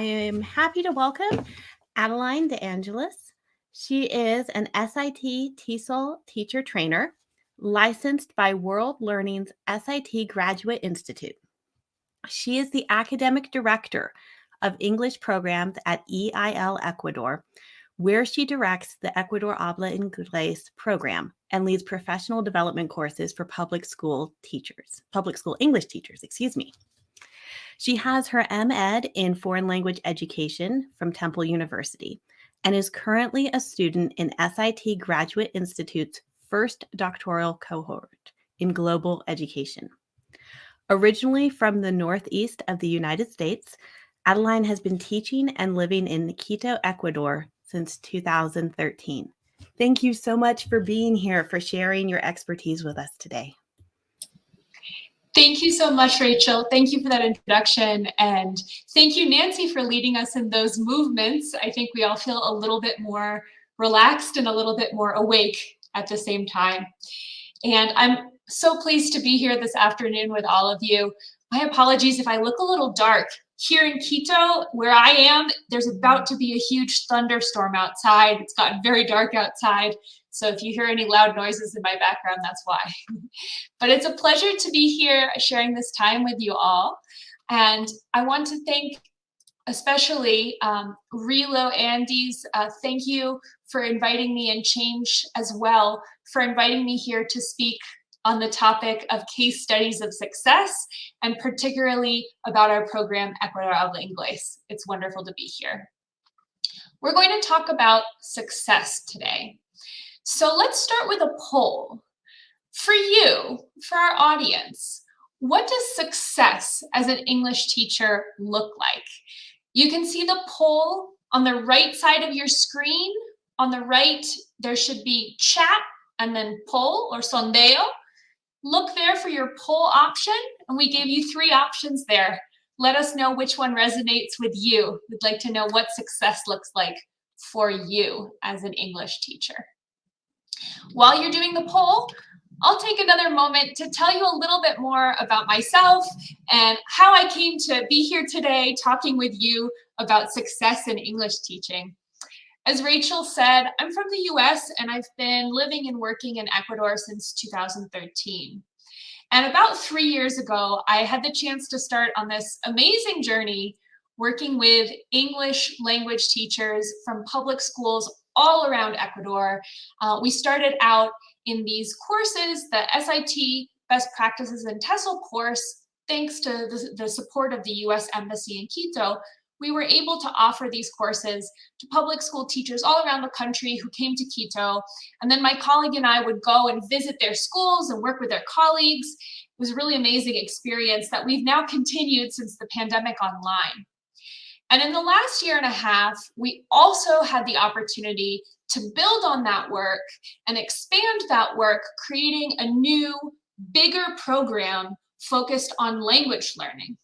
am happy to welcome Adeline de Angelis. She is an SIT TESOL teacher trainer, licensed by World Learning's SIT Graduate Institute. She is the academic director of English programs at EIL Ecuador, where she directs the Ecuador Habla Inglés program and leads professional development courses for public school English teachers, She has her MEd in Foreign Language Education from Temple University and is currently a student in SIT Graduate Institute's first doctoral cohort in global education. Originally from the northeast of the United States, Adeline has been teaching and living in Quito, Ecuador since 2013. Thank you so much for being here, for sharing your expertise with us today. Thank you so much, Rachel. Thank you for that introduction. And thank you, Nancy, for leading us in those movements. I think we all feel a little bit more relaxed and a little bit more awake at the same time. And I'm so pleased to be here this afternoon with all of you. My apologies if I look a little dark. Here in Quito, where I am, there's about to be a huge thunderstorm outside. It's gotten very dark outside. So if you hear any loud noises in my background, that's why. But it's a pleasure to be here sharing this time with you all. And I want to thank especially Relo Andes. Thank you for inviting me, and Change as well for inviting me here to speak on the topic of case studies of success, and particularly about our program, Ecuador Habla Inglés. It's wonderful to be here. We're going to talk about success today. So let's start with a poll. For you, for our audience, what does success as an English teacher look like? You can see the poll on the right side of your screen. On the right, there should be chat and then poll or sondeo. Look there for your poll option, and we gave you 3 options there. Let us know which one resonates with you. We'd like to know what success looks like for you as an English teacher. While you're doing the poll, I'll take another moment to tell you a little bit more about myself and how I came to be here today talking with you about success in English teaching. As Rachel said, I'm from the US and I've been living and working in Ecuador since 2013. And about 3 years ago, I had the chance to start on this amazing journey working with English language teachers from public schools all around Ecuador. We started out in these courses, the SIT Best Practices in TESOL course. Thanks to the support of the US Embassy in Quito, we were able to offer these courses to public school teachers all around the country who came to Quito. And then my colleague and I would go and visit their schools and work with their colleagues. It was a really amazing experience that we've now continued since the pandemic online. And in the last year and a half, we also had the opportunity to build on that work and expand that work, creating a new, bigger program focused on language learning.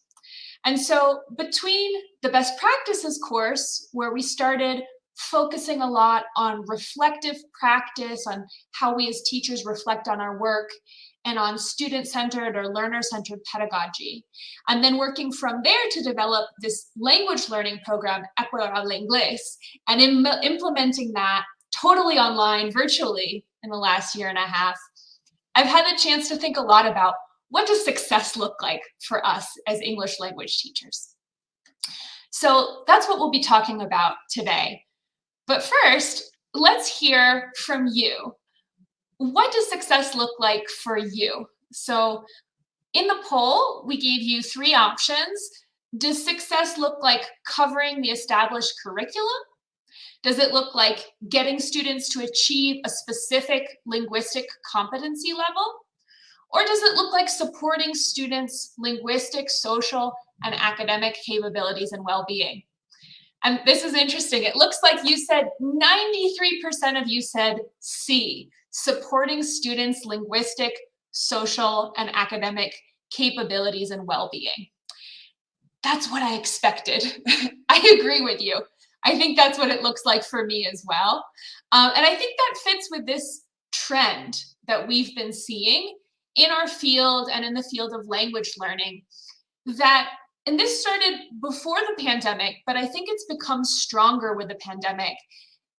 And so between the best practices course, where we started focusing a lot on reflective practice, on how we as teachers reflect on our work, and on student-centered or learner-centered pedagogy, and then working from there to develop this language learning program, Ecuador Habla Inglés, and implementing that totally online, virtually, in the last year and a half, I've had the chance to think a lot about what does success look like for us as English language teachers. So that's what we'll be talking about today. But first, let's hear from you. What does success look like for you? So in the poll, we gave you 3 options. Does success look like covering the established curriculum? Does it look like getting students to achieve a specific linguistic competency level? Or does it look like supporting students' linguistic, social, and academic capabilities and well-being? And this is interesting. It looks like you said 93% of you said C, supporting students' linguistic, social, and academic capabilities and well-being. That's what I expected. I agree with you. I think that's what it looks like for me as well. And I think that fits with this trend that we've been seeing in our field and in the field of language learning, that and this started before the pandemic, but I think it's become stronger with the pandemic,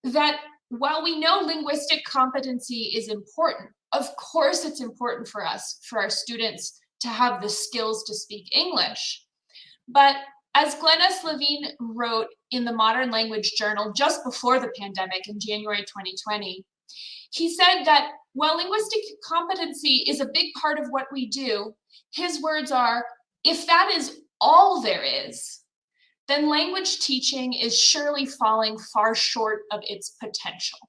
that while we know linguistic competency is important, of course it's important for us, for our students, to have the skills to speak English. But as Glenn S. Levine wrote in the Modern Language Journal just before the pandemic in January 2020, he said that while linguistic competency is a big part of what we do, his words are, if that is all there is, then language teaching is surely falling far short of its potential.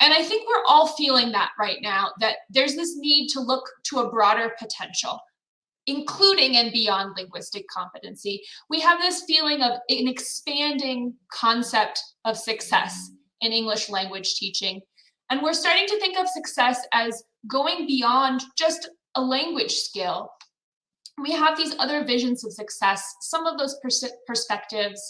And I think we're all feeling that right now, that there's this need to look to a broader potential, including and beyond linguistic competency. We have this feeling of an expanding concept of success in English language teaching. And we're starting to think of success as going beyond just a language skill. We have these other visions of success. Some of those perspectives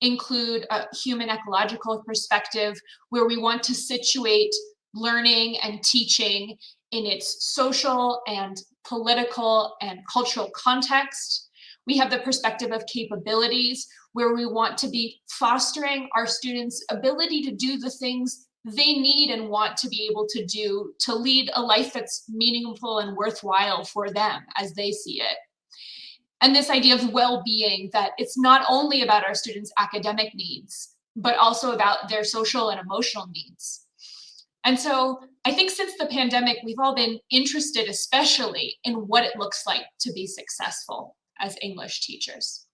include a human ecological perspective, where we want to situate learning and teaching in its social and political and cultural context. We have the perspective of capabilities, where we want to be fostering our students' ability to do the things they need and want to be able to do to lead a life that's meaningful and worthwhile for them as they see it. And this idea of well-being, that it's not only about our students' academic needs, but also about their social and emotional needs. And so I think since the pandemic, we've all been interested, especially in what it looks like to be successful as English teachers.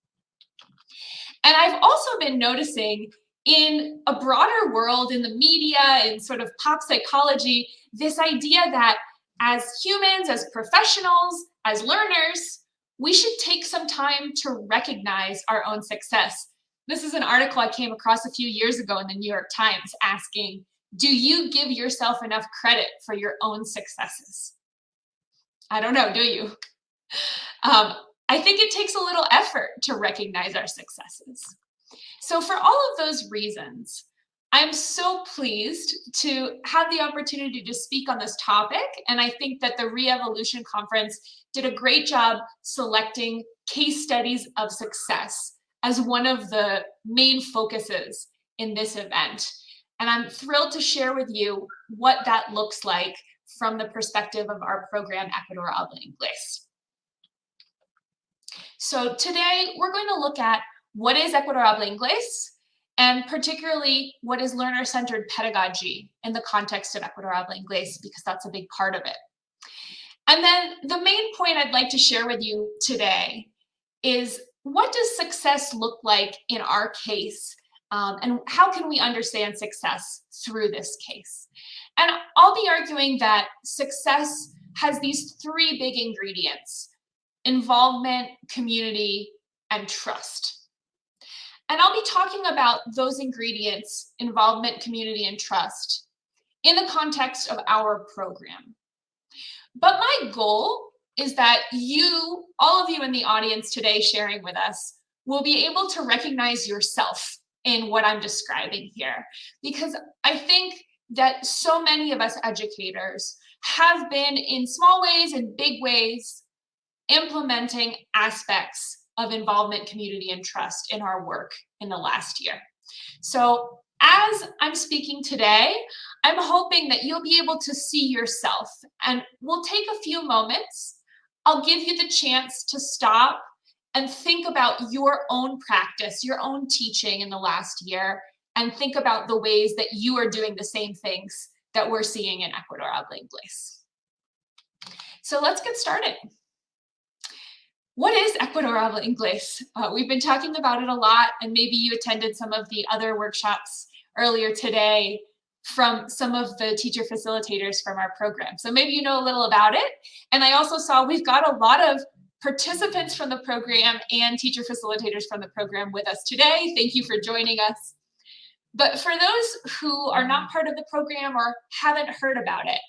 And I've also been noticing in a broader world, in the media, in sort of pop psychology, this idea that as humans, as professionals, as learners, we should take some time to recognize our own success. This is an article I came across a few years ago in the New York Times asking, do you give yourself enough credit for your own successes? I don't know, do you? I think it takes a little effort to recognize our successes. So for all of those reasons, I'm so pleased to have the opportunity to speak on this topic. And I think that the Re-Evolution Conference did a great job selecting case studies of success as one of the main focuses in this event. And I'm thrilled to share with you what that looks like from the perspective of our program, Ecuador Habla Inglés. So today we're going to look at what is Ecuador Habla Inglés, and particularly what is learner-centered pedagogy in the context of Ecuador Habla Inglés, because that's a big part of it. And then the main point I'd like to share with you today is, what does success look like in our case, and how can we understand success through this case? And I'll be arguing that success has these three big ingredients: involvement, community, and trust. And I'll be talking about those ingredients, involvement, community, and trust, in the context of our program. But my goal is that you, all of you in the audience today sharing with us, will be able to recognize yourself in what I'm describing here. Because I think that so many of us educators have been, in small ways and big ways, implementing aspects of involvement, community, and trust in our work in the last year. So as I'm speaking today, I'm hoping that you'll be able to see yourself, and we'll take a few moments. I'll give you the chance to stop and think about your own practice, your own teaching in the last year, and think about the ways that you are doing the same things that we're seeing in Ecuador Habla Inglés. So let's get started. What is Ecuador Habla Inglés? We've been talking about it a lot, and maybe you attended some of the other workshops earlier today from some of the teacher facilitators from our program. So maybe you know a little about it. And I also saw we've got a lot of participants from the program and teacher facilitators from the program with us today. Thank you for joining us. But for those who are not part of the program or haven't heard about it,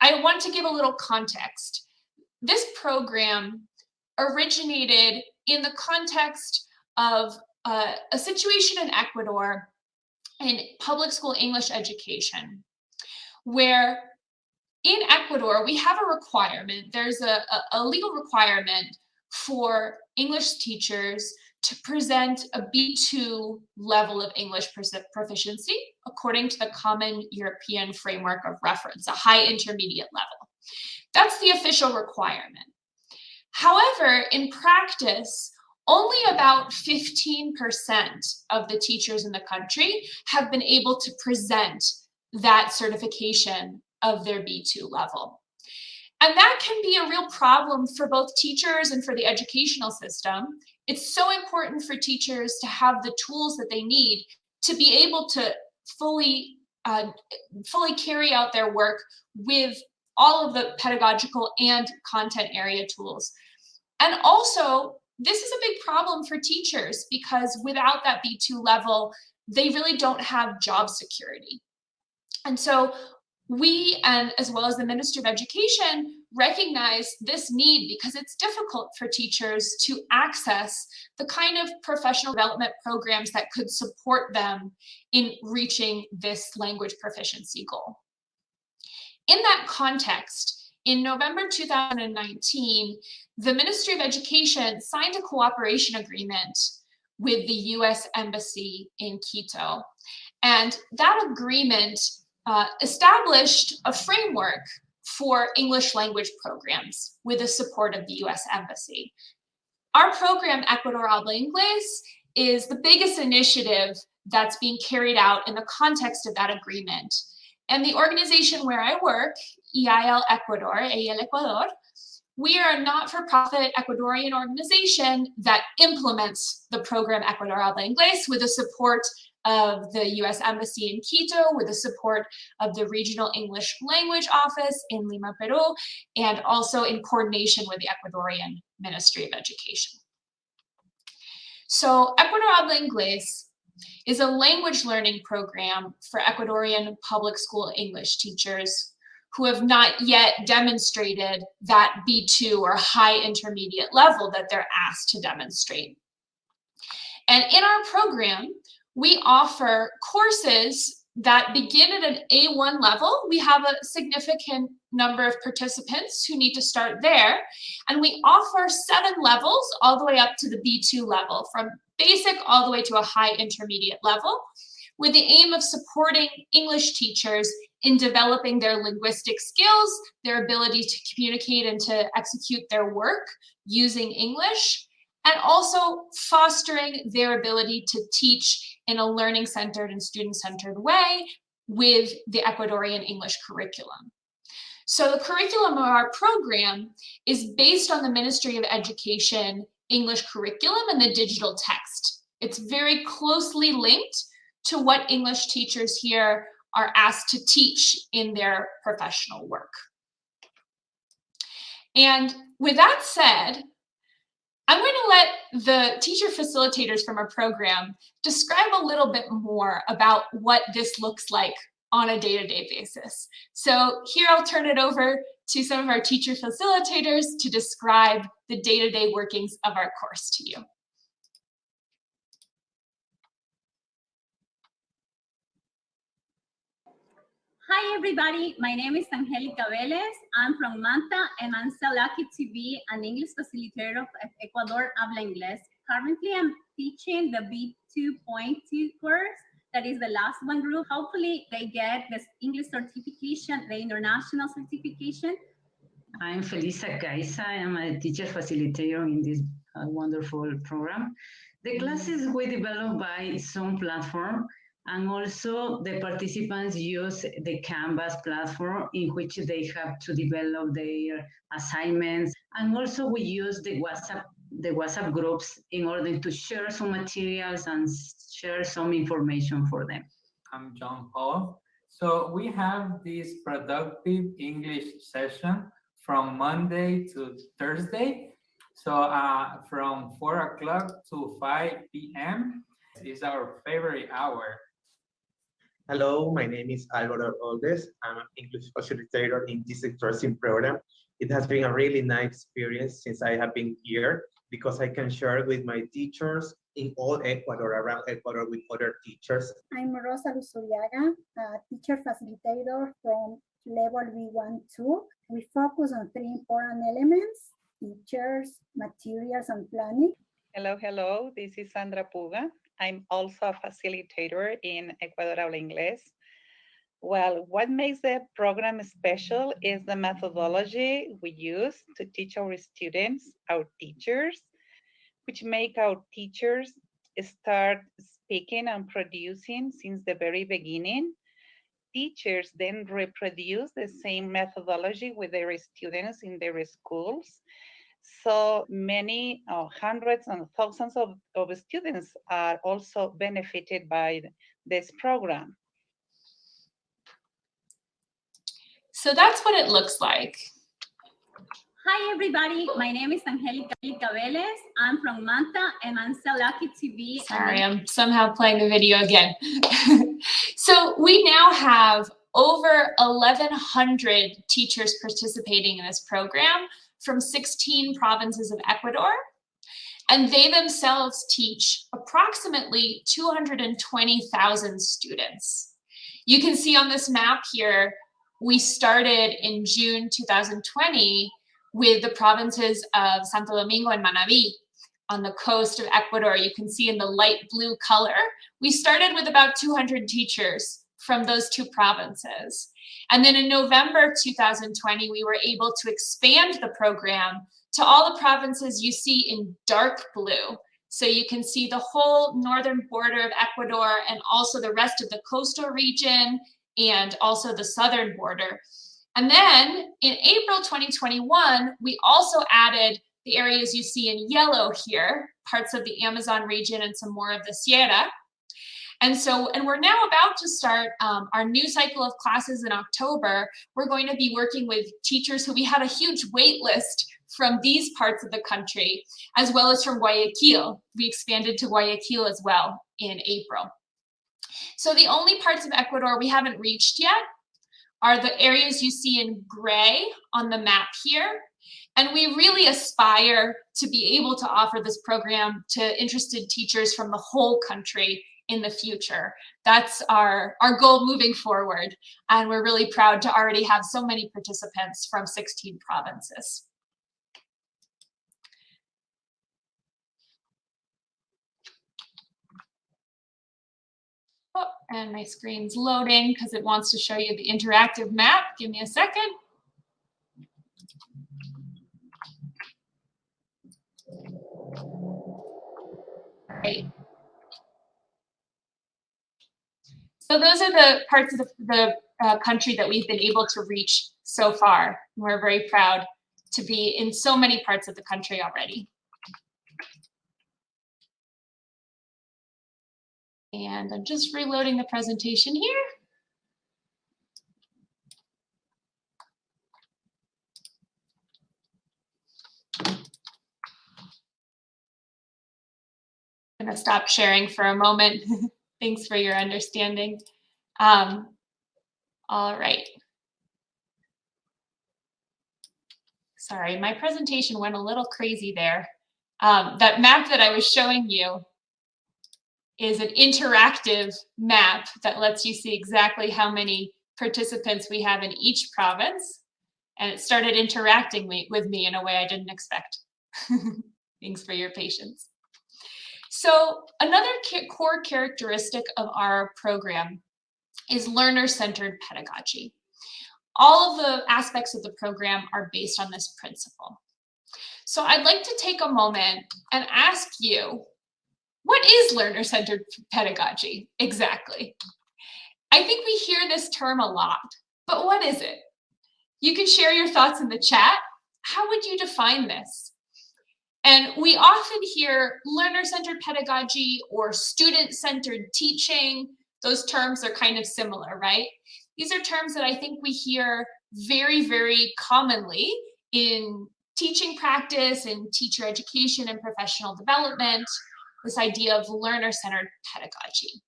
I want to give a little context. This program originated in the context of a situation in Ecuador in public school English education, where in Ecuador we have a requirement, there's a legal requirement for English teachers to present a B2 level of English proficiency according to the Common European Framework of Reference, a high intermediate level. That's the official requirement. However, in practice, only about 15% of the teachers in the country have been able to present that certification of their B2 level. And that can be a real problem for both teachers and for the educational system. It's so important for teachers to have the tools that they need to be able to fully carry out their work with all of the pedagogical and content area tools. And also, this is a big problem for teachers because without that B2 level, they really don't have job security. And so we, and as well as the Ministry of Education, recognize this need because it's difficult for teachers to access the kind of professional development programs that could support them in reaching this language proficiency goal. In that context, in November 2019, the Ministry of Education signed a cooperation agreement with the US Embassy in Quito. And that agreement established a framework for English language programs with the support of the US Embassy. Our program, Ecuador Habla Inglés, is the biggest initiative that's being carried out in the context of that agreement. And the organization where I work, EIL Ecuador, EIL Ecuador, we are a not-for-profit Ecuadorian organization that implements the program Ecuador Habla Inglés with the support of the US Embassy in Quito, with the support of the Regional English Language Office in Lima, Peru, and also in coordination with the Ecuadorian Ministry of Education. So Ecuador Habla Inglés is a language learning program for Ecuadorian public school English teachers who have not yet demonstrated that B2 or high intermediate level that they're asked to demonstrate. And in our program, we offer courses that begin at an A1 level. We have a significant number of participants who need to start there. And we offer 7 levels all the way up to the B2 level, from basic all the way to a high intermediate level, with the aim of supporting English teachers in developing their linguistic skills, their ability to communicate and to execute their work using English, and also fostering their ability to teach in a learning-centered and student-centered way with the Ecuadorian English curriculum. So the curriculum of our program is based on the Ministry of Education English curriculum and the digital text. It's very closely linked to what English teachers here are asked to teach in their professional work. And with that said, I'm going to let the teacher facilitators from our program describe a little bit more about what this looks like on a day-to-day basis. So here I'll turn it over to some of our teacher facilitators to describe the day-to-day workings of our course to you. Hi everybody, my name is Angelis. I'm from Manta and I'm so lucky to be an English facilitator of Ecuador Habla Inglés. Currently I'm teaching the B2.2 course, that is the last one group. Hopefully they get this English certification, the international certification. I'm Felisa Caiza. I'm a teacher facilitator in this wonderful program. The classes we developed by Zoom platform, and also the participants use the Canvas platform in which they have to develop their assignments. And also we use the WhatsApp groups in order to share some materials and share some information for them. I'm John Paul. So we have this productive English session from Monday to Thursday. So from 4 o'clock to 5 p.m. is our favorite hour. Hello, my name is Ecuador Habla Inglés. I'm an English facilitator in this interesting program. It has been a really nice experience since I have been here because I can share with my teachers in all Ecuador, around Ecuador with other teachers. I'm Rosa Luzuriaga, a teacher facilitator from level B1-2. We focus on 3 important elements: teachers, materials, and planning. Hello. This is Sandra Puga. I'm also a facilitator in Ecuador Habla Inglés. Well, what makes the program special is the methodology we use to teach our students, our teachers, which make our teachers start speaking and producing since the very beginning. Teachers then reproduce the same methodology with their students in their schools. So many, hundreds and thousands of students are also benefited by this program. So that's what it looks like. Hi, everybody. My name is Angelis. I'm from Manta, and I'm so lucky to be. Sorry, I'm somehow playing the video again. So we now have over 1,100 teachers participating in this program from 16 provinces of Ecuador, and they themselves teach approximately 220,000 students. You can see on this map here, we started in June 2020 with the provinces of Santo Domingo and Manabí on the coast of Ecuador. You can see in the light blue color, we started with about 200 teachers from those two provinces. And then in November 2020, we were able to expand the program to all the provinces you see in dark blue. So you can see the whole northern border of Ecuador and also the rest of the coastal region and also the southern border. And then in April 2021, we also added the areas you see in yellow here, parts of the Amazon region and some more of the Sierra. And we're now about to start our new cycle of classes in October. We're going to be working with teachers who we had a huge wait list from these parts of the country, as well as from Guayaquil. We expanded to Guayaquil as well in April. So the only parts of Ecuador we haven't reached yet are the areas you see in gray on the map here. And we really aspire to be able to offer this program to interested teachers from the whole country in the future. That's our goal moving forward. And we're really proud to already have so many participants from 16 provinces. Oh, and my screen's loading because it wants to show you the interactive map. Give me a second. Great. So those are the parts of the country that we've been able to reach so far. We're very proud to be in so many parts of the country already. And I'm just reloading the presentation here. I'm going to stop sharing for a moment. Thanks for your understanding. All right. Sorry, my presentation went a little crazy there. That map that I was showing you is an interactive map that lets you see exactly how many participants we have in each province. And it started interacting with me in a way I didn't expect. Thanks for your patience. So another core characteristic of our program is learner-centered pedagogy. All of the aspects of the program are based on this principle. So I'd like to take a moment and ask you, what is learner-centered pedagogy exactly? I think we hear this term a lot, but what is it? You can share your thoughts in the chat. How would you define this? And we often hear learner-centered pedagogy or student-centered teaching. Those terms are kind of similar, right? These are terms that I think we hear very, very commonly in teaching practice, in teacher education and professional development, this idea of learner-centered pedagogy.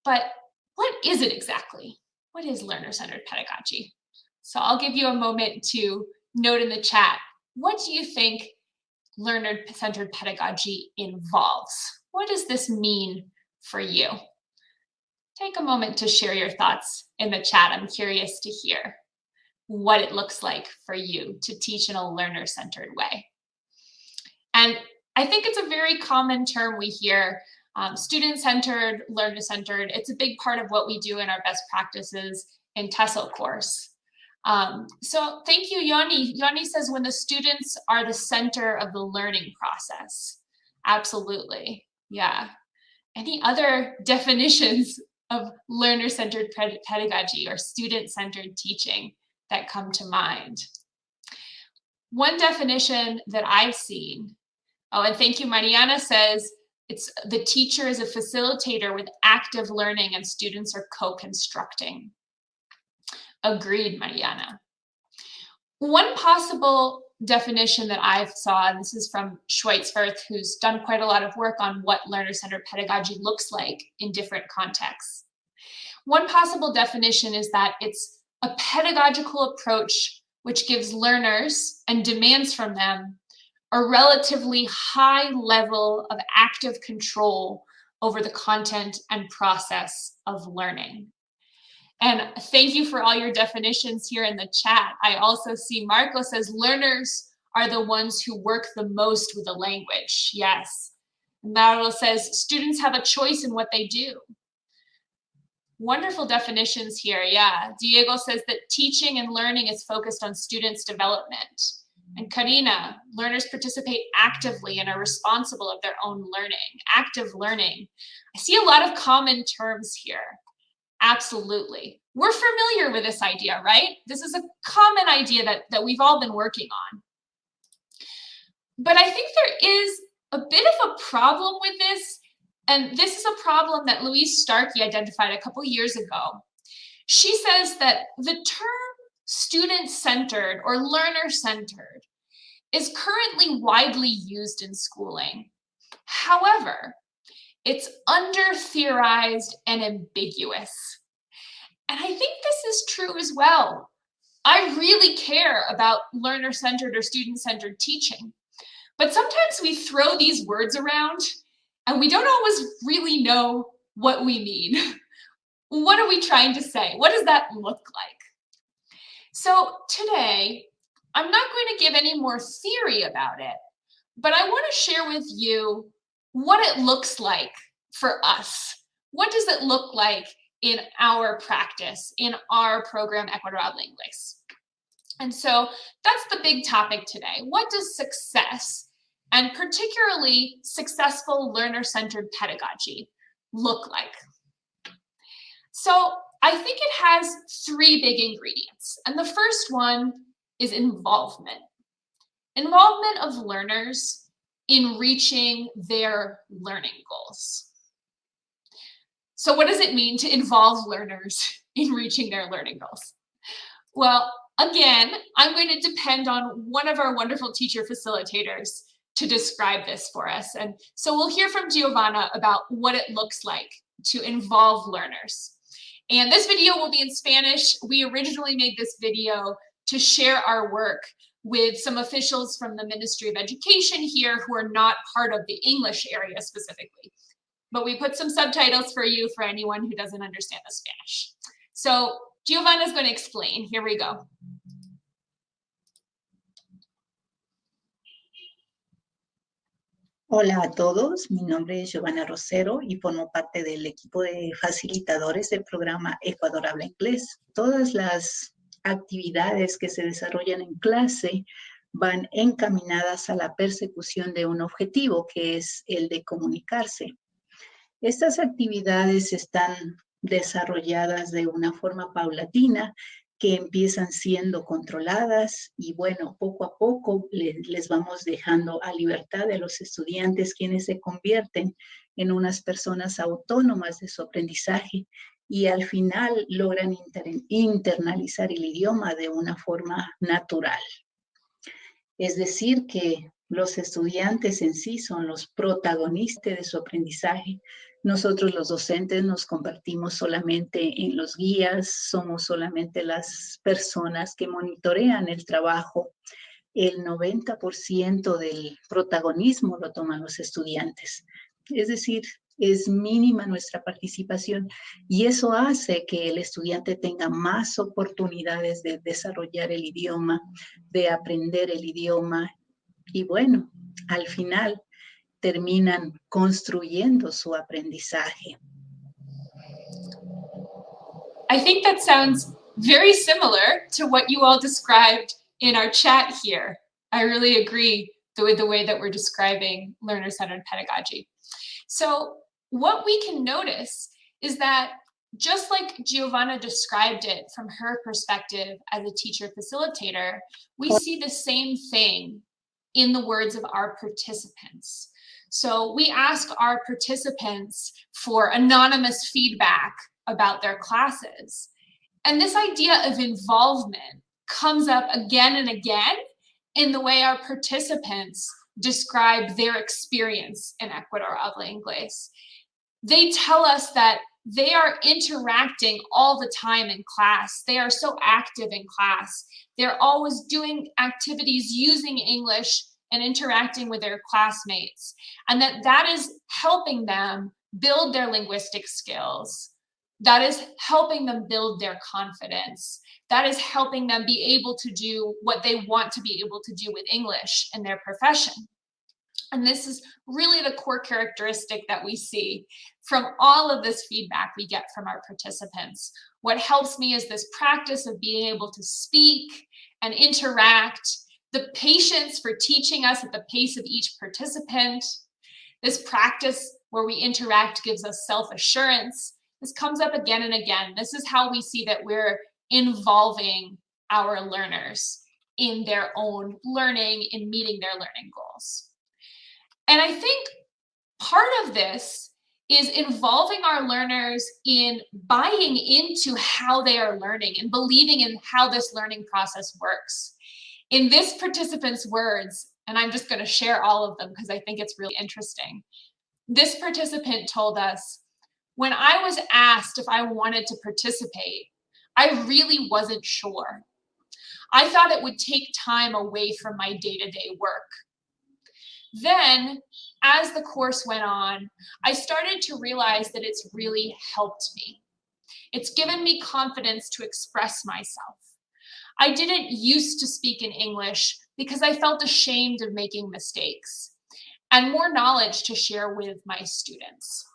But what is it exactly? What is learner-centered pedagogy? So I'll give you a moment to note in the chat, what do you think learner-centered pedagogy involves? What does this mean for you? Take a moment to share your thoughts in the chat. I'm curious to hear. what it looks like for you to teach in a learner-centered way. And I think it's a very common term we hear, student-centered, learner-centered. It's a big part of what we do in our best practices in TESOL course. So thank you, Yoni. Yoni says when the students are the center of the learning process. Absolutely, yeah. Any other definitions of learner-centered pedagogy or student-centered teaching that come to mind? One definition that I've seen, oh, and thank you, Mariana says, it's the teacher is a facilitator with active learning and students are co-constructing. Agreed, Mariana. One possible definition that I saw, and this is from Schweitzwerth, who's done quite a lot of work on what learner-centered pedagogy looks like in different contexts. One possible definition is that it's a pedagogical approach which gives learners and demands from them a relatively high level of active control over the content and process of learning. And thank you for all your definitions here in the chat. I also see Marco says learners are the ones who work the most with the language. Yes. Mauro says students have a choice in what they do. Wonderful definitions here. Yeah. Diego says that teaching and learning is focused on students' development. And Karina, learners participate actively and are responsible of their own learning. Active learning. I see a lot of common terms here. Absolutely. We're familiar with this idea, right? This is a common idea that we've all been working on. But I think there is a bit of a problem with this. And this is a problem that Louise Starkey identified a couple years ago. She says that the term student-centered or learner-centered is currently widely used in schooling. However, it's under-theorized and ambiguous. And I think this is true as well. I really care about learner-centered or student-centered teaching, but sometimes we throw these words around and we don't always really know what we mean. What are we trying to say? What does that look like? So today, I'm not going to give any more theory about it, but I want to share with you what it looks like for us. What does it look like in our practice, in our program, Ecuador Habla Inglés? And so that's the big topic today. What does success, and particularly successful learner-centered pedagogy, look like? So I think it has three big ingredients. And the first one is involvement. Involvement of learners in reaching their learning goals. So what does it mean to involve learners in reaching their learning goals? Well, again, I'm going to depend on one of our wonderful teacher facilitators to describe this for us. And so we'll hear from Giovanna about what it looks like to involve learners. And this video will be in Spanish. We originally made this video to share our work with some officials from the Ministry of Education here who are not part of the English area specifically. But we put some subtitles for you for anyone who doesn't understand the Spanish. So Giovanna is going to explain. Here we go. Hola a todos, mi nombre es Giovanna Rosero y formo parte del equipo de facilitadores del programa Ecuador Habla Inglés. Todas las actividades que se desarrollan en clase van encaminadas a la persecución de un objetivo, que es el de comunicarse. Estas actividades están desarrolladas de una forma paulatina, que empiezan siendo controladas y bueno, poco a poco les vamos dejando a libertad de los estudiantes, quienes se convierten en unas personas autónomas de su aprendizaje y al final logran internalizar el idioma de una forma natural. Es decir, que los estudiantes en sí son los protagonistas de su aprendizaje. Nosotros los docentes nos convertimos solamente en los guías, somos solamente las personas que monitorean el trabajo. El 90% del protagonismo lo toman los estudiantes. Es decir, es mínima nuestra participación y eso hace que el estudiante tenga más oportunidades de desarrollar el idioma, de aprender el idioma y bueno, al final terminan construyendo su aprendizaje. I think that sounds very similar to what you all described in our chat here. I really agree with the way that we're describing learner-centered pedagogy. So what we can notice is that just like Giovanna described it from her perspective as a teacher facilitator, we see the same thing in the words of our participants. So we ask our participants for anonymous feedback about their classes. And this idea of involvement comes up again and again in the way our participants describe their experience in Ecuador Habla Inglés. They tell us that they are interacting all the time in class. They are so active in class. They're always doing activities using English and interacting with their classmates. And that is helping them build their linguistic skills. That is helping them build their confidence. That is helping them be able to do what they want to be able to do with English in their profession. And this is really the core characteristic that we see from all of this feedback we get from our participants. What helps me is this practice of being able to speak and interact, the patience for teaching us at the pace of each participant. This practice where we interact gives us self-assurance. This comes up again and again. This is how we see that we're involving our learners in their own learning, in meeting their learning goals. And I think part of this is involving our learners in buying into how they are learning and believing in how this learning process works. In this participant's words, and I'm just going to share all of them because I think it's really interesting. This participant told us, when I was asked if I wanted to participate, I really wasn't sure. I thought it would take time away from my day-to-day work. Then, as the course went on, I started to realize that it's really helped me. It's given me confidence to express myself. I didn't used to speak in English because I felt ashamed of making mistakes and more knowledge to share with my students.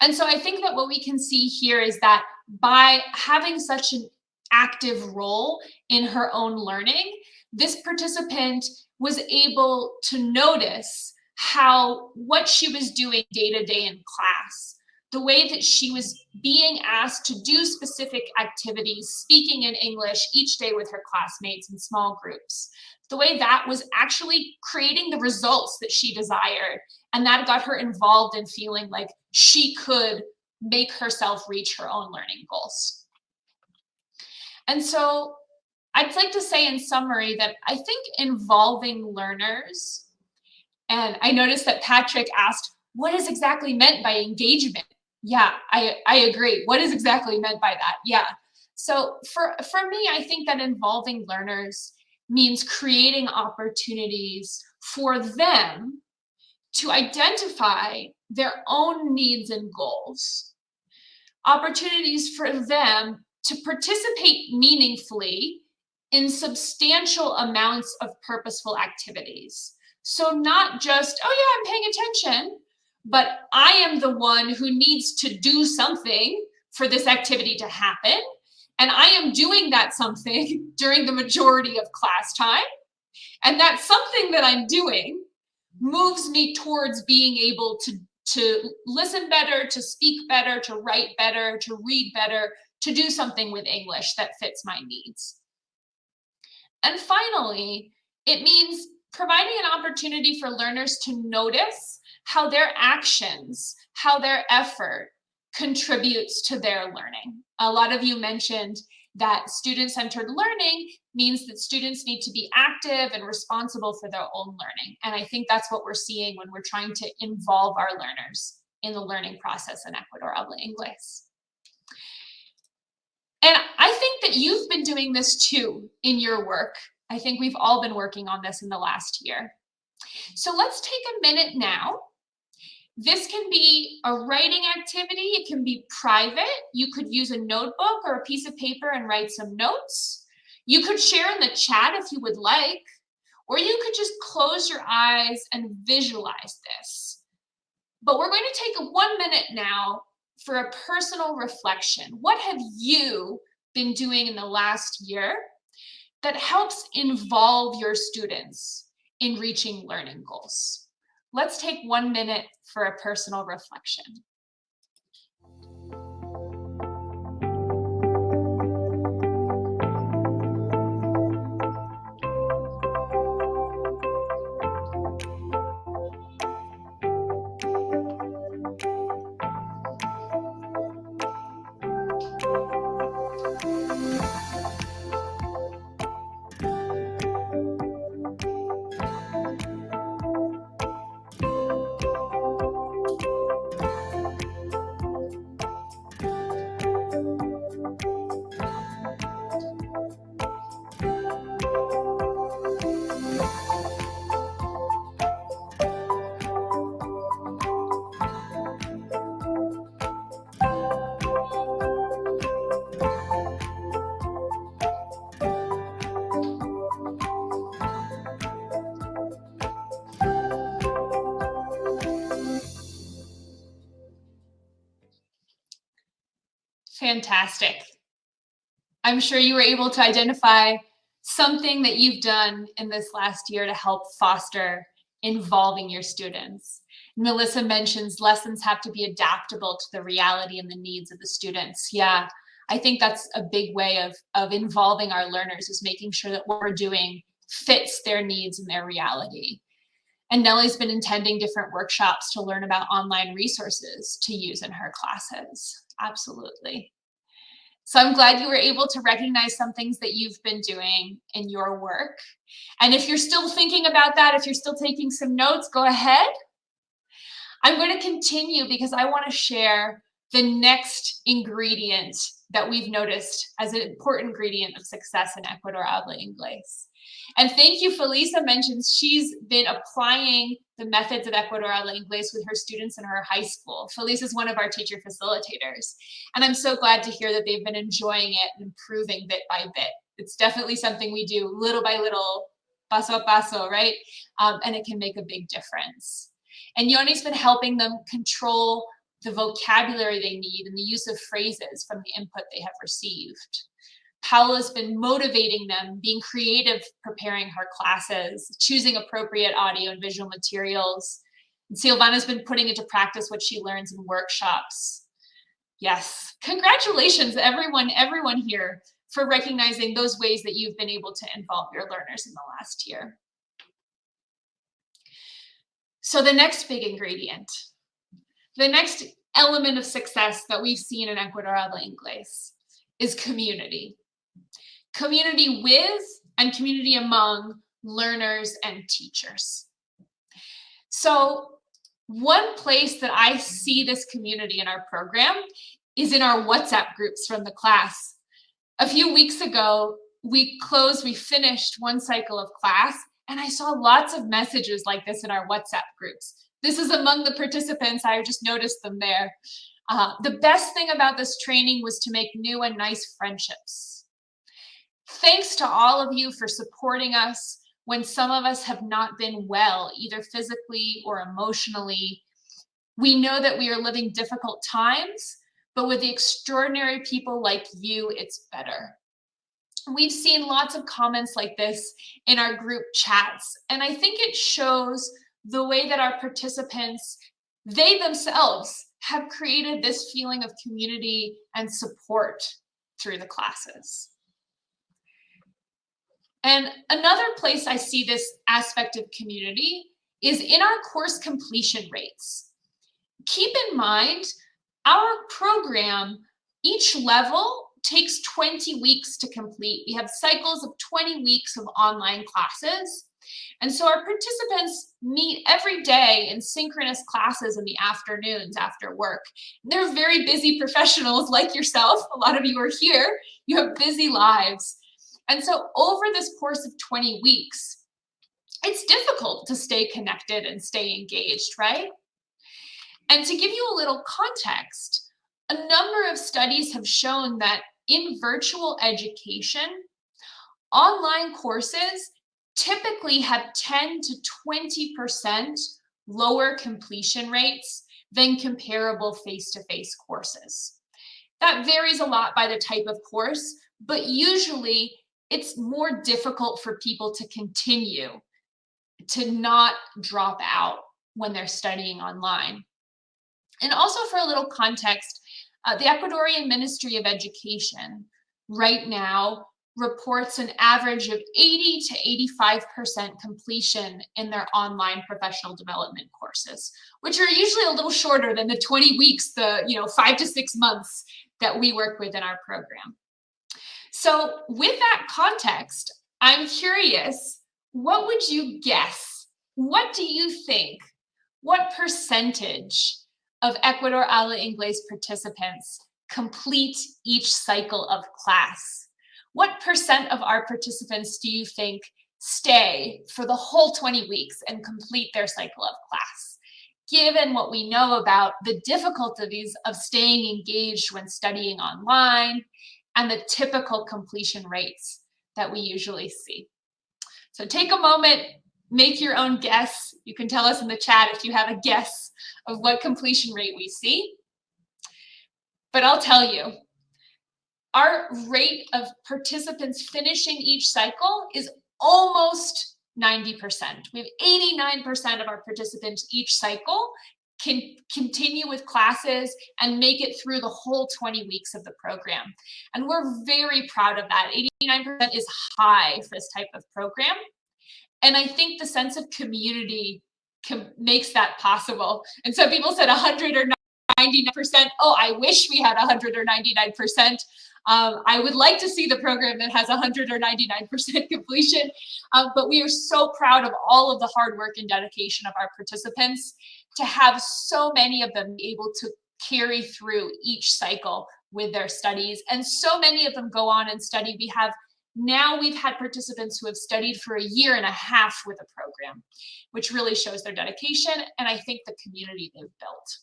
And so I think that what we can see here is that by having such an active role in her own learning, this participant was able to notice how what she was doing day to day in class, the way that she was being asked to do specific activities, speaking in English each day with her classmates in small groups, the way that was actually creating the results that she desired. And that got her involved in feeling like she could make herself reach her own learning goals. And so I'd like to say in summary that I think involving learners, and I noticed that Patrick asked, what is exactly meant by engagement? Yeah, I agree. What is exactly meant by that? Yeah. So for me, I think that involving learners means creating opportunities for them to identify their own needs and goals, opportunities for them to participate meaningfully in substantial amounts of purposeful activities. So not just, oh yeah, I'm paying attention, but I am the one who needs to do something for this activity to happen. And I am doing that something during the majority of class time. And that something that I'm doing moves me towards being able to listen better, to speak better, to write better, to read better, to do something with English that fits my needs. And finally, it means providing an opportunity for learners to notice how their actions, how their effort contributes to their learning. A lot of you mentioned that student-centered learning means that students need to be active and responsible for their own learning. And I think that's what we're seeing when we're trying to involve our learners in the learning process in Ecuador Habla Inglés. And I think that you've been doing this too in your work. I think we've all been working on this in the last year. So let's take a minute now This can be a writing activity. It can be private. You could use a notebook or a piece of paper and write some notes. You could share in the chat if you would like, or you could just close your eyes and visualize this. But we're going to take 1 minute now for a personal reflection. What have you been doing in the last year that helps involve your students in reaching learning goals? Let's take 1 minute for a personal reflection. Fantastic. I'm sure you were able to identify something that you've done in this last year to help foster involving your students. Melissa mentions lessons have to be adaptable to the reality and the needs of the students. Yeah, I think that's a big way of involving our learners, is making sure that what we're doing fits their needs and their reality. And Nellie's been attending different workshops to learn about online resources to use in her classes. Absolutely. So I'm glad you were able to recognize some things that you've been doing in your work. And if you're still thinking about that, if you're still taking some notes, go ahead. I'm going to continue because I want to share the next ingredient that we've noticed as an important ingredient of success in Ecuador Habla Inglés. And thank you, Felisa mentions she's been applying the methods of Ecuador Habla Inglés with her students in her high school. Felisa is one of our teacher facilitators. And I'm so glad to hear that they've been enjoying it and improving bit by bit. It's definitely something we do little by little, paso a paso, right? And it can make a big difference. And Yoni's been helping them control the vocabulary they need and the use of phrases from the input they have received. Paula's been motivating them, being creative, preparing her classes, choosing appropriate audio and visual materials. And Silvana's been putting into practice what she learns in workshops. Yes, congratulations everyone here for recognizing those ways that you've been able to involve your learners in the last year. So the next big ingredient, the next element of success that we've seen in Ecuador Habla Inglés is community. Community with and community among learners and teachers. So one place that I see this community in our program is in our WhatsApp groups from the class. A few weeks ago, we finished one cycle of class, and I saw lots of messages like this in our WhatsApp groups. This is among the participants. I just noticed them there. The best thing about this training was to make new and nice friendships. Thanks to all of you for supporting us when some of us have not been well, either physically or emotionally. We know that we are living difficult times, but with the extraordinary people like you, it's better. We've seen lots of comments like this in our group chats, and I think it shows the way that our participants, they themselves, have created this feeling of community and support through the classes. And another place I see this aspect of community is in our course completion rates. Keep in mind, our program, each level takes 20 weeks to complete. We have cycles of 20 weeks of online classes. And so our participants meet every day in synchronous classes in the afternoons after work. They're very busy professionals like yourself. A lot of you are here. You have busy lives. And so over this course of 20 weeks, it's difficult to stay connected and stay engaged, right? And to give you a little context, a number of studies have shown that in virtual education, online courses typically have 10 to 20% lower completion rates than comparable face-to-face courses. That varies a lot by the type of course, but usually it's more difficult for people to continue, to not drop out when they're studying online. And also for a little context, the Ecuadorian Ministry of Education right now reports an average of 80 to 85% completion in their online professional development courses, which are usually a little shorter than the 20 weeks, the 5 to 6 months that we work with in our program. So with that context, I'm curious, what would you guess? What do you think? What percentage of Ecuador Habla Inglés participants complete each cycle of class? What percent of our participants do you think stay for the whole 20 weeks and complete their cycle of class? Given what we know about the difficulties of staying engaged when studying online and the typical completion rates that we usually see. So take a moment, make your own guess. You can tell us in the chat if you have a guess of what completion rate we see. But I'll tell you, our rate of participants finishing each cycle is almost 90%. We have 89% of our participants each cycle can continue with classes and make it through the whole 20 weeks of the program. And we're very proud of that. 89% is high for this type of program. And I think the sense of community makes that possible. And so people said 100 or 99%. Oh, I wish we had 100 or 99%. I would like to see the program that has 100 or 99% completion, but we are so proud of all of the hard work and dedication of our participants to have so many of them be able to carry through each cycle with their studies. And so many of them go on and study. We've had participants who have studied for 1.5 years with the program, which really shows their dedication and I think the community they've built.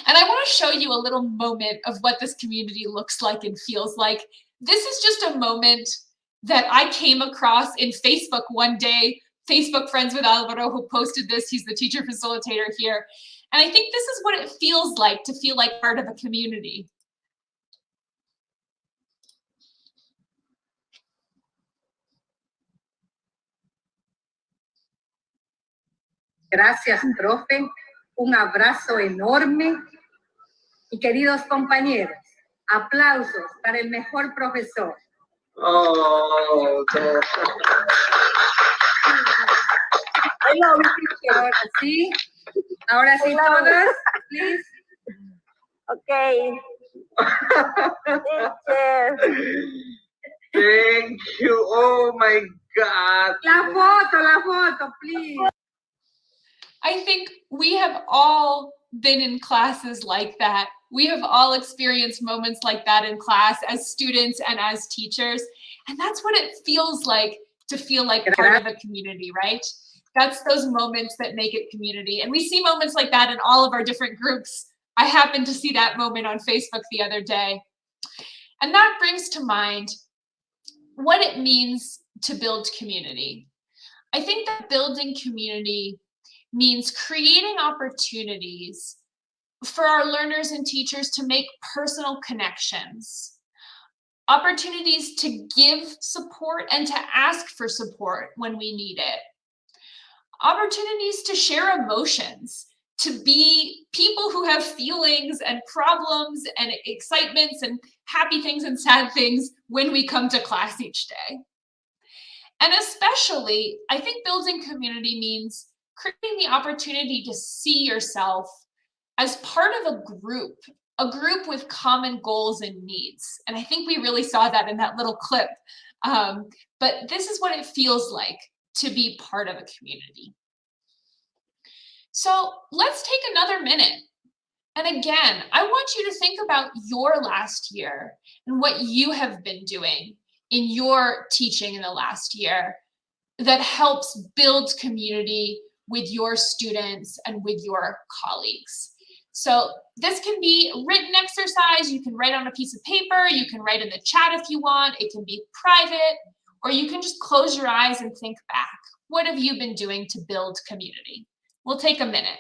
And I want to show you a little moment of what this community looks like and feels like. This is just a moment that I came across in Facebook one day. Facebook Friends with Alvaro, who posted this. He's the teacher facilitator here. And I think this is what it feels like to feel like part of a community. Gracias, profe. Un abrazo enorme. Y queridos compañeros, aplausos para el mejor profesor. Oh, no. I love you, ahora sí todas, please. Okay. Teacher. Thank you. Oh my God. La foto, please. I think we have all been in classes like that. We have all experienced moments like that in class as students and as teachers. And that's what it feels like to feel like part of a community, right? That's those moments that make it community. And we see moments like that in all of our different groups. I happened to see that moment on Facebook the other day. And that brings to mind what it means to build community. I think that building community means creating opportunities for our learners and teachers to make personal connections, opportunities to give support and to ask for support when we need it, opportunities to share emotions, to be people who have feelings and problems and excitements and happy things and sad things when we come to class each day. And especially, I think building community means creating the opportunity to see yourself as part of a group with common goals and needs. And I think we really saw that in that little clip. But this is what it feels like to be part of a community. So let's take another minute. And again, I want you to think about your last year and what you have been doing in your teaching in the last year that helps build community with your students and with your colleagues. So this can be a written exercise. You can write on a piece of paper. You can write in the chat if you want. It can be private, or you can just close your eyes and think back. What have you been doing to build community? We'll take a minute.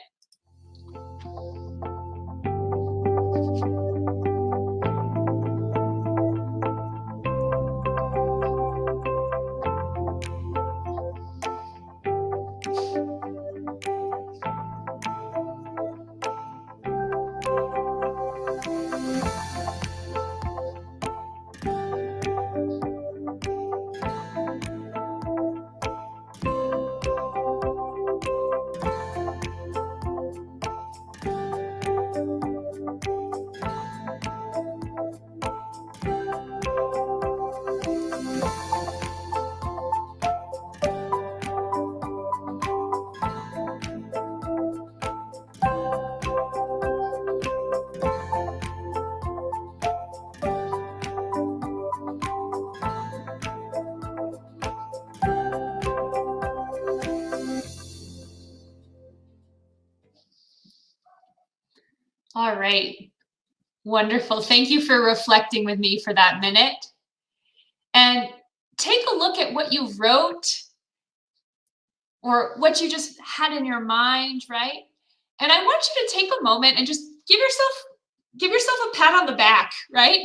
All right, wonderful. Thank you for reflecting with me for that minute. And take a look at what you wrote or what you just had in your mind, right? And I want you to take a moment and just give yourself a pat on the back, right?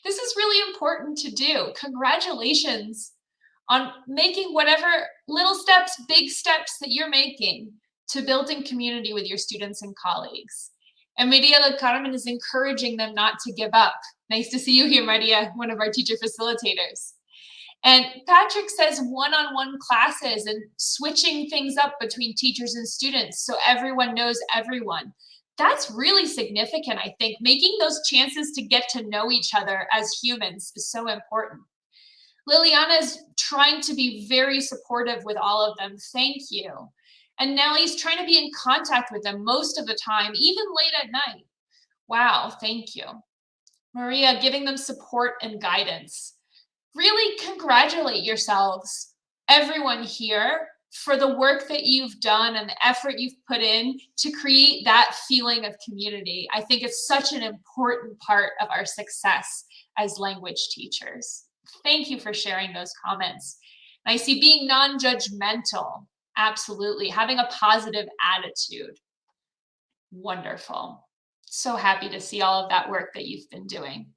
This is really important to do. Congratulations on making whatever little steps, big steps that you're making to building community with your students and colleagues. And Maria del Carmen is encouraging them not to give up. Nice to see you here, Maria, one of our teacher facilitators. And Patrick says one-on-one classes and switching things up between teachers and students so everyone knows everyone. That's really significant, I think. Making those chances to get to know each other as humans is so important. Liliana is trying to be very supportive with all of them. Thank you. And Nellie's trying to be in contact with them most of the time, even late at night. Wow, thank you. Maria, giving them support and guidance. Really congratulate yourselves, everyone here, for the work that you've done and the effort you've put in to create that feeling of community. I think it's such an important part of our success as language teachers. Thank you for sharing those comments. And I see being non-judgmental. Absolutely. Having a positive attitude. Wonderful. So happy to see all of that work that you've been doing.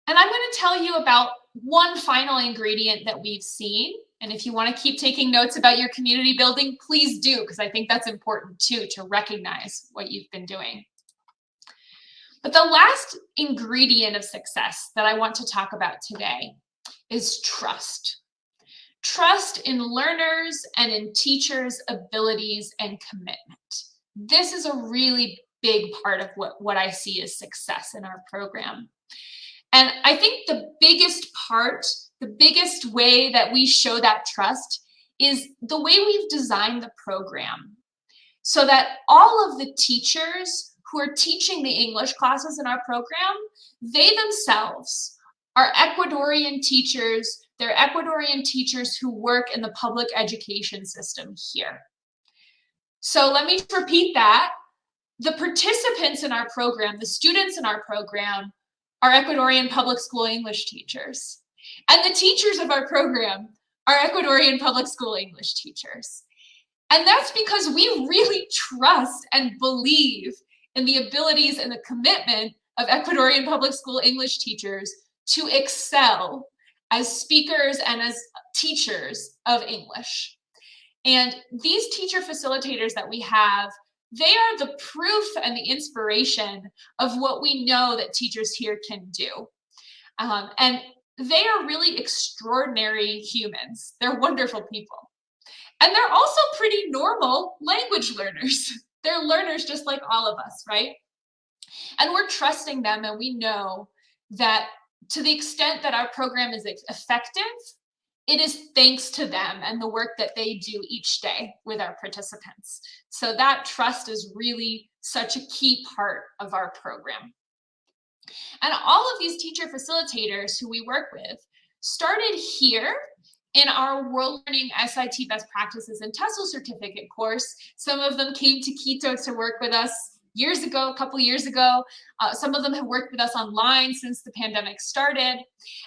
And I'm going to tell you about one final ingredient that we've seen. And if you want to keep taking notes about your community building, please do, because I think that's important too, to recognize what you've been doing. But the last ingredient of success that I want to talk about today is trust. Trust in learners and in teachers' abilities and commitment. This is a really big part of what I see as success in our program. And I think the biggest part, the biggest way that we show that trust is the way we've designed the program so that all of the teachers who are teaching the English classes in our program, they themselves are Ecuadorian teachers. They're Ecuadorian teachers who work in the public education system here. So let me repeat that. The participants in our program, the students in our program, are Ecuadorian public school English teachers. And the teachers of our program are Ecuadorian public school English teachers. And that's because we really trust and believe in the abilities and the commitment of Ecuadorian public school English teachers to excel as speakers and as teachers of English. And these teacher facilitators that we have, they are the proof and the inspiration of what we know that teachers here can do. And they are really extraordinary humans. They're wonderful people. And they're also pretty normal language learners. They're learners just like all of us, right? And we're trusting them, and we know that to the extent that our program is effective, it is thanks to them and the work that they do each day with our participants. So that trust is really such a key part of our program. And all of these teacher facilitators who we work with started here in our World Learning SIT Best Practices and TESOL certificate course. Some of them came to Keynote to work with us years ago, a couple years ago. Some of them have worked with us online since the pandemic started.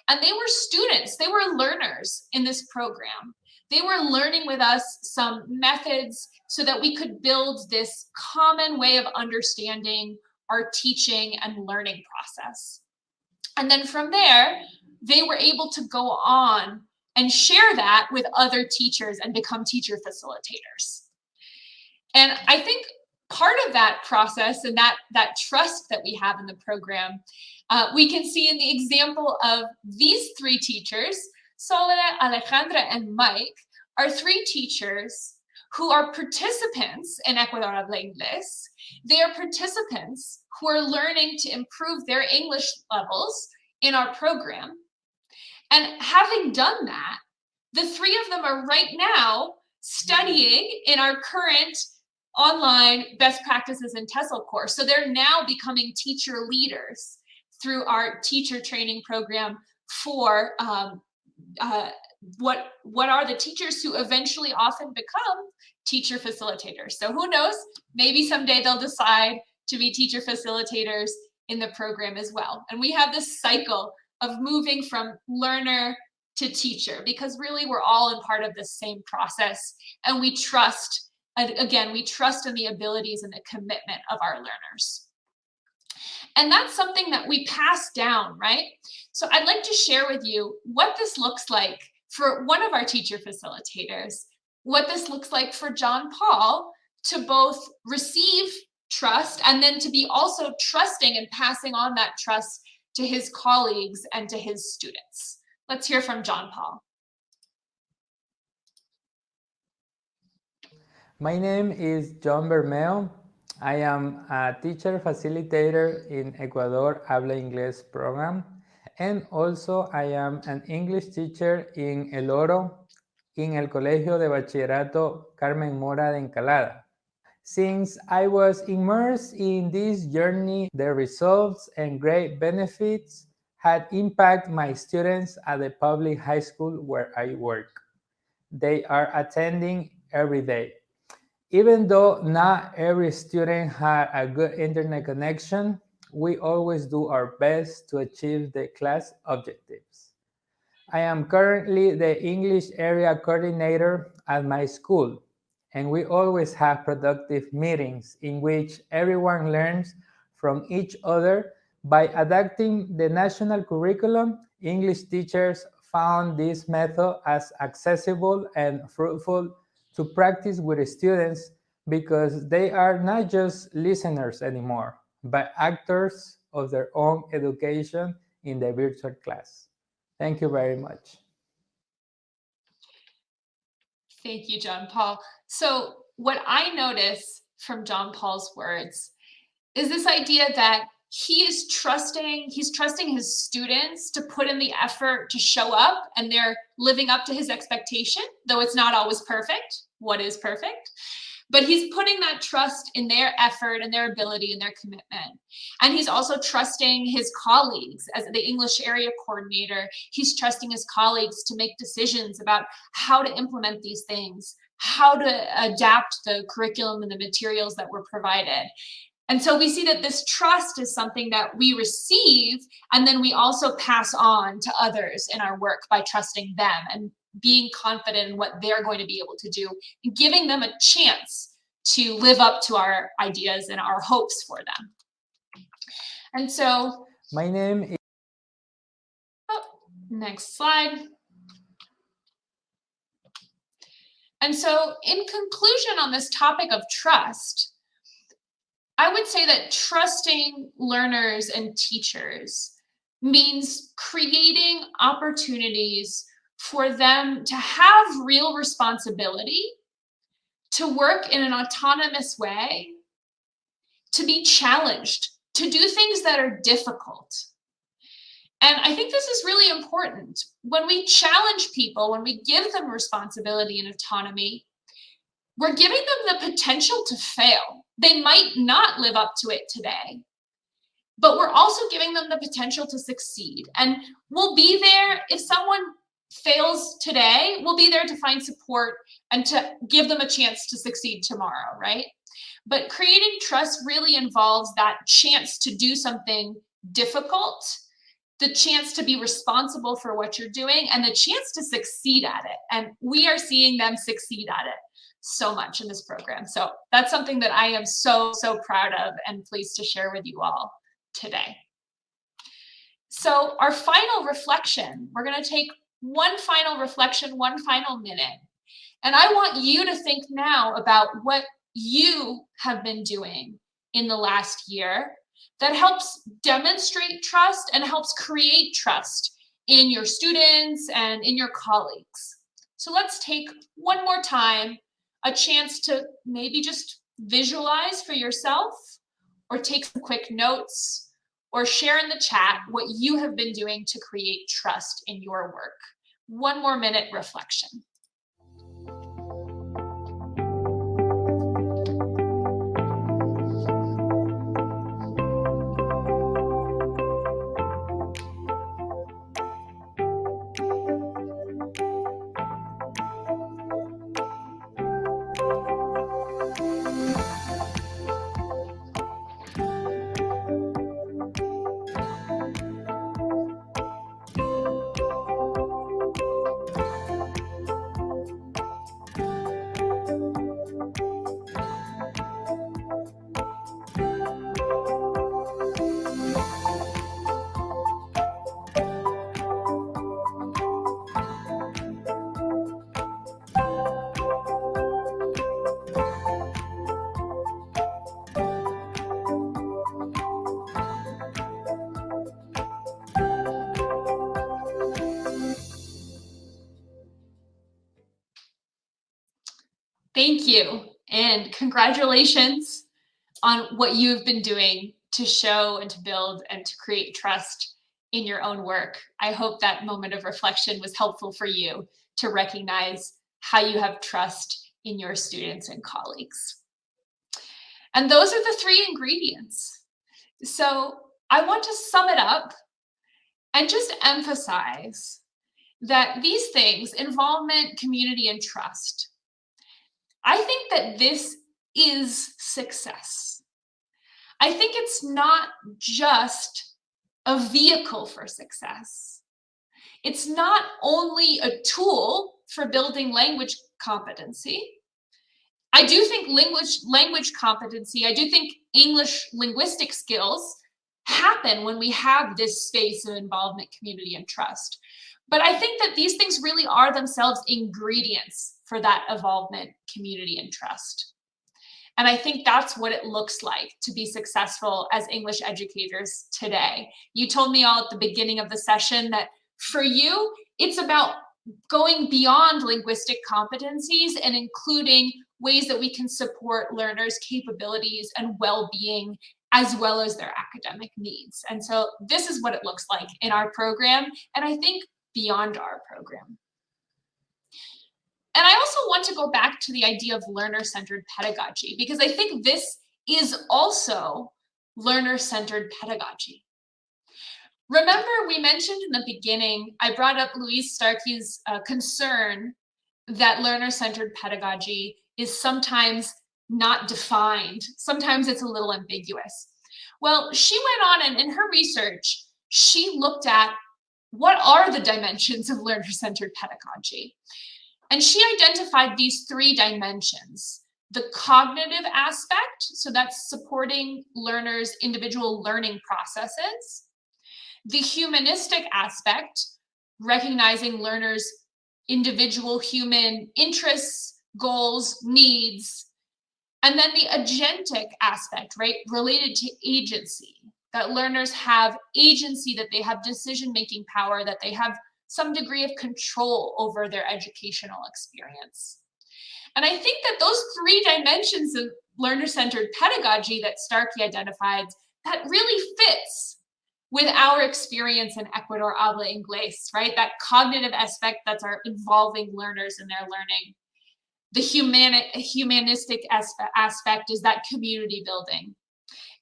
And they were students, they were learners in this program. They were learning with us some methods so that we could build this common way of understanding our teaching and learning process. And then from there, they were able to go on and share that with other teachers and become teacher facilitators. And I think part of that process and that trust that we have in the program, we can see in the example of these three teachers. Soledad, Alejandra, and Mike are three teachers who are participants in Ecuador Habla Inglés. They are participants who are learning to improve their English levels in our program. And having done that, the three of them are right now studying in our current online best practices in TESOL course. So they're now becoming teacher leaders through our teacher training program for what are the teachers who eventually often become teacher facilitators. So who knows, maybe someday they'll decide to be teacher facilitators in the program as well. And we have this cycle of moving from learner to teacher, because really we're all in part of the same process, and we trust, again, we trust in the abilities and the commitment of our learners. And that's something that we pass down, right? So I'd like to share with you what this looks like for one of our teacher facilitators, what this looks like for John Paul to both receive trust and then to be also trusting and passing on that trust to his colleagues and to his students. Let's hear from John Paul. My name is John Bermeo. I am a teacher facilitator in Ecuador Habla Inglés program, and also I am an English teacher in El Oro, in el Colegio de Bachillerato Carmen Mora de Encalada. Since I was immersed in this journey, the results and great benefits had impacted my students at the public high school where I work. They are attending every day. Even though not every student had a good internet connection, we always do our best to achieve the class objectives. I am currently the English area coordinator at my school, and we always have productive meetings in which everyone learns from each other. By adapting the national curriculum, English teachers found this method as accessible and fruitful to practice with students, because they are not just listeners anymore, but actors of their own education in the virtual class. Thank you very much. Thank you, John Paul. So what I notice from John Paul's words is this idea that he's trusting his students to put in the effort to show up, and they're living up to his expectation, though it's not always perfect. What is perfect? But he's putting that trust in their effort and their ability and their commitment. And he's also trusting his colleagues as the English area coordinator. He's trusting his colleagues to make decisions about how to implement these things, how to adapt the curriculum and the materials that were provided. And so we see that this trust is something that we receive, and then we also pass on to others in our work by trusting them and being confident in what they're going to be able to do, and giving them a chance to live up to our ideas and our hopes for them. And so, my name is... next slide. And so, in conclusion on this topic of trust, I would say that trusting learners and teachers means creating opportunities for them to have real responsibility, to work in an autonomous way, to be challenged, to do things that are difficult. And I think this is really important. When we challenge people, when we give them responsibility and autonomy, we're giving them the potential to fail. They might not live up to it today, but we're also giving them the potential to succeed. And we'll be there if someone fails today will be there to find support and to give them a chance to succeed tomorrow, right? But creating trust really involves that chance to do something difficult, the chance to be responsible for what you're doing, and the chance to succeed at it. And we are seeing them succeed at it so much in this program. So that's something that I am so proud of and pleased to share with you all today. So our final reflection, we're going to take one final reflection, one final minute. And I want you to think now about what you have been doing in the last year that helps demonstrate trust and helps create trust in your students and in your colleagues. So let's take one more time a chance to maybe just visualize for yourself or take some quick notes or share in the chat what you have been doing to create trust in your work. One more minute reflection. Thank you, and congratulations on what you've been doing to show and to build and to create trust in your own work. I hope that moment of reflection was helpful for you to recognize how you have trust in your students and colleagues. And those are the three ingredients. So I want to sum it up and just emphasize that these things, involvement, community, and trust, I think that this is success. I think it's not just a vehicle for success. It's not only a tool for building language competency. I do think language competency, I do think English linguistic skills happen when we have this space of involvement, community, and trust. But I think that these things really are themselves ingredients for that involvement, community, and trust. And I think that's what it looks like to be successful as English educators today. You told me all at the beginning of the session that for you, it's about going beyond linguistic competencies and including ways that we can support learners' capabilities and well-being as well as their academic needs. And so this is what it looks like in our program, and I think beyond our program. And I also want to go back to the idea of learner-centered pedagogy, because I think this is also learner-centered pedagogy. Remember, we mentioned in the beginning, I brought up Louise Starkey's concern that learner-centered pedagogy is sometimes not defined. Sometimes it's a little ambiguous. Well, she went on and in her research, she looked at what are the dimensions of learner-centered pedagogy. And she identified these three dimensions: the cognitive aspect, so that's supporting learners' individual learning processes; the humanistic aspect, recognizing learners' individual human interests, goals, needs; and then the agentic aspect, right, related to agency, that learners have agency, that they have decision-making power, that they have some degree of control over their educational experience. And I think that those three dimensions of learner-centered pedagogy that Starkey identified, that really fits with our experience in Ecuador Habla Inglés, right? That cognitive aspect, that's our involving learners in their learning. The humanistic aspect is that community building.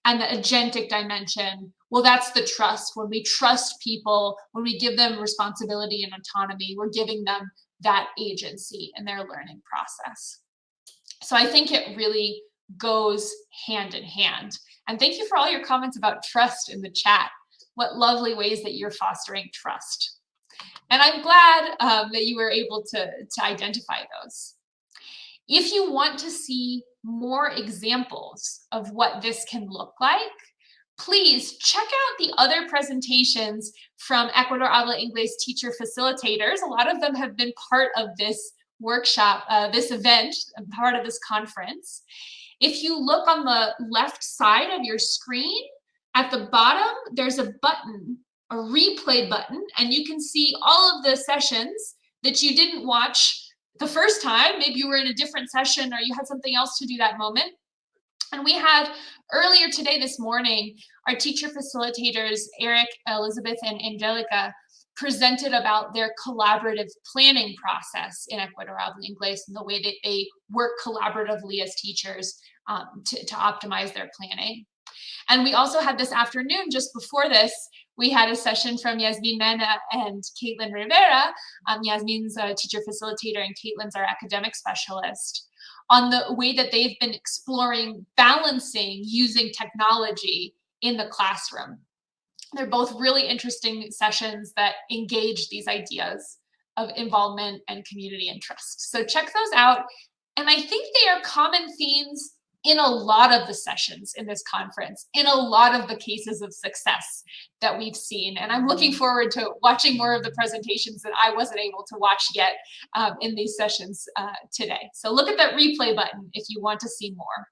And the agentic dimension, Well, that's the trust. When we trust people, when we give them responsibility and autonomy, we're giving them that agency in their learning process. So I think it really goes hand in hand. And thank you for all your comments about trust in the chat. What lovely ways that you're fostering trust. And I'm glad that you were able to identify those. If you want to see more examples of what this can look like, please check out the other presentations from Ecuador Habla Inglés teacher facilitators. A lot of them have been part of this workshop, this event, part of this conference. If you look on the left side of your screen, at the bottom, there's a button, a replay button, and you can see all of the sessions that you didn't watch the first time. Maybe you were in a different session or you had something else to do that moment. And we had earlier today, this morning, our teacher facilitators, Eric, Elizabeth, and Angelica, presented about their collaborative planning process in Ecuador Habla Inglés and the way that they work collaboratively as teachers to optimize their planning. And we also had this afternoon, just before this, we had a session from Yasmin Mena and Caitlin Rivera. Yasmin's a teacher facilitator and Caitlin's our academic specialist, on the way that they've been exploring balancing using technology in the classroom. They're both really interesting sessions that engage these ideas of involvement and community and trust. So check those out. And I think they are common themes in a lot of the sessions in this conference, in a lot of the cases of success that we've seen. And I'm looking forward to watching more of the presentations that I wasn't able to watch yet in these sessions today. So look at that replay button if you want to see more.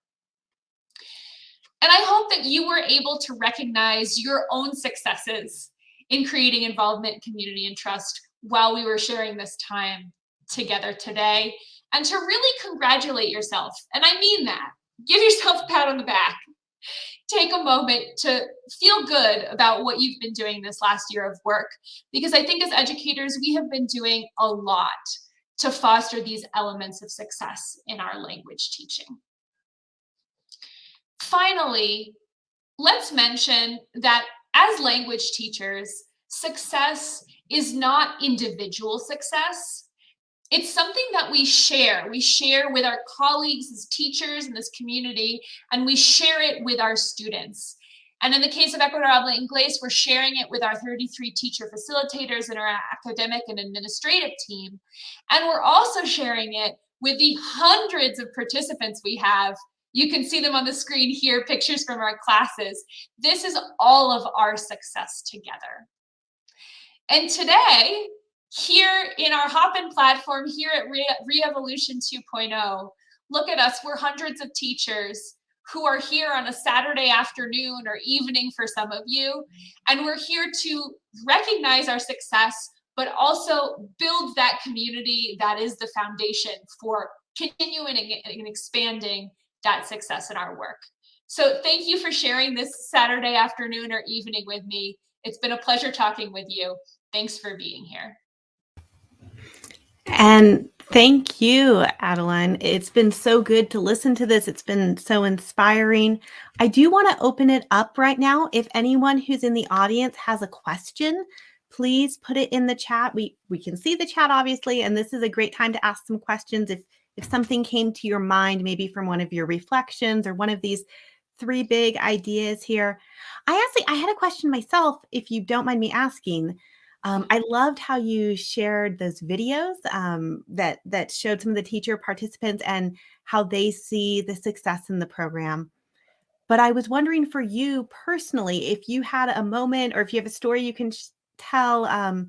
And I hope that you were able to recognize your own successes in creating involvement, community, and trust while we were sharing this time together today, and to really congratulate yourself. And I mean that. Give yourself a pat on the back. Take a moment to feel good about what you've been doing this last year of work, because I think as educators, we have been doing a lot to foster these elements of success in our language teaching. Finally, let's mention that as language teachers, success is not individual success. It's something that we share. We share with our colleagues as teachers in this community, and we share it with our students. And in the case of Ecuador Habla Inglés, we're sharing it with our 33 teacher facilitators and our academic and administrative team. And we're also sharing it with the hundreds of participants we have. You can see them on the screen here, pictures from our classes. This is all of our success together. And today, here in our Hopin platform, here at Re-Evolution 2.0, look at us, we're hundreds of teachers who are here on a Saturday afternoon or evening for some of you, and we're here to recognize our success, but also build that community that is the foundation for continuing and expanding that success in our work. So thank you for sharing this Saturday afternoon or evening with me. It's been a pleasure talking with you. Thanks for being here. And thank you, Adeline. It's been so good to listen to this. It's been so inspiring. I do want to open it up right now. If anyone who's in the audience has a question, please put it in the chat. We can see the chat, obviously, and this is a great time to ask some questions. If something came to your mind, maybe from one of your reflections or one of these 3 big ideas here. I had a question myself, if you don't mind me asking. I loved how you shared those videos that showed some of the teacher participants and how they see the success in the program. But I was wondering for you personally, if you had a moment or if you have a story you can tell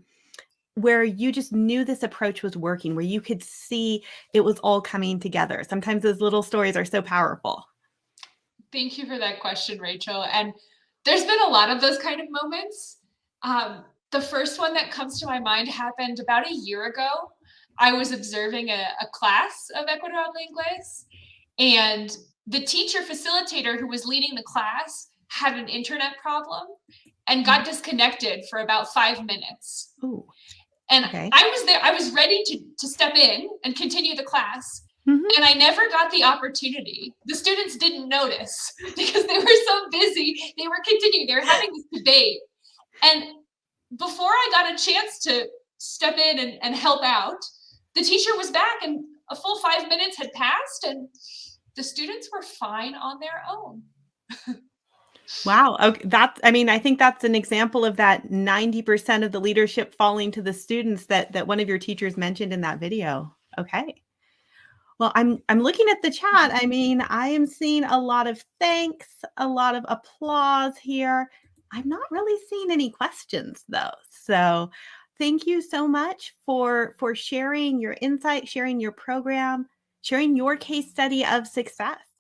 where you just knew this approach was working, where you could see it was all coming together. Sometimes those little stories are so powerful. Thank you for that question, Rachel. And there's been a lot of those kind of moments. The first one that comes to my mind happened about a year ago. I was observing a class of Ecuador Habla Inglés, and the teacher facilitator who was leading the class had an internet problem and got disconnected for about 5 minutes. Ooh. And Okay. I was there, I was ready to step in and continue the class. And I never got the opportunity. The students didn't notice because they were so busy. They were continuing. They were having this debate. And before I got a chance to step in and help out, the teacher was back and a full 5 minutes had passed and the students were fine on their own. Wow. Okay. I think that's an example of that 90% of the leadership falling to the students that one of your teachers mentioned in that video. Okay. Well, I'm looking at the chat. I mean, I am seeing a lot of thanks, a lot of applause here. I'm not really seeing any questions though. So thank you so much for sharing your insight, sharing your program, sharing your case study of success.